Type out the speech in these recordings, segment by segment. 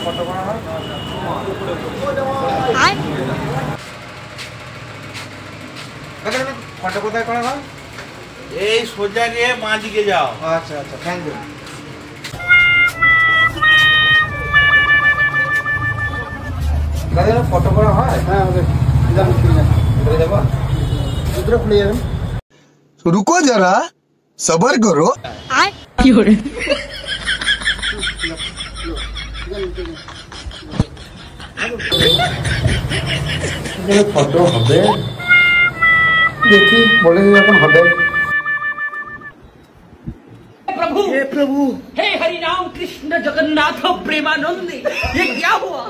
Photo করা হয় photo কোথায় করা হয়? এই সোজা গিয়ে বাঁ দিকে যাও। আচ্ছা আচ্ছা, থ্যাংক ইউ। ফটো করা হয়? হ্যাঁ আমাদের খুলে যাবেন। रुको जरा सबर करो। ফটো হবে, দেখি বলে যখন হবে। प्रभु हे प्रभु हे हरि राम कृष्ण जगन्नाथ प्रेमानंद, ये क्या हुआ?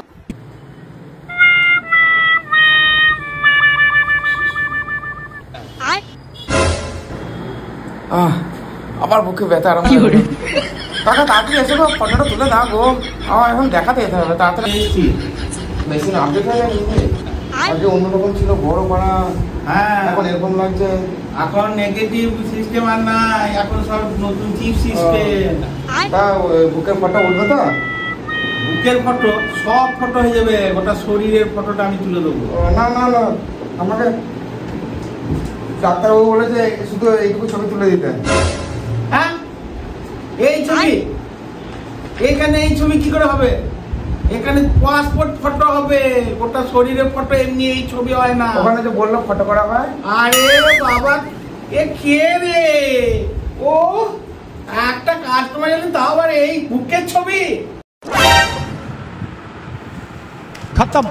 আমার বুকে ব্যথা আরম্ভ হলো। কাকা তাড়াতাড়ি এসে গো, ফটোটা তুলে দাও গো, আমার এখন দেখাতে যেতে হবে তাড়াতাড়ি। মেশিন আপডেট হয়ে গেছে, আগে অন্যরকম ছিল বড় করা, হ্যাঁ এখন এরকম লাগছে। এখন নেগেটিভ সিস্টেম আর নাই, এখন সব নতুন চিপ সিস্টেম। তা বুকের ফটো উঠবে তো? বুকের ফটো সব ফটো হয়ে যাবে, গোটা শরীরের ফটোটা আমি তুলে দেবো। না না না, আমাকে ডাক্তারবাবু বলেছে শুধু এইটুকু ছবি তুলে দিতে। হ্যাঁ এই ছবি, এখানে এই ছবি কি করে হবে? এখানে পাসপোর্ট ফটো হবে, গোটা শরীরের ফটো, এমনি এই ছবি হয় না। ওখানে যে বললো ফটো করা হয়। আরে বাবা, এ কে রে? ও একটা কাস্টমার এলেন, তাও আবার এই বুকের ছবি। खत्म।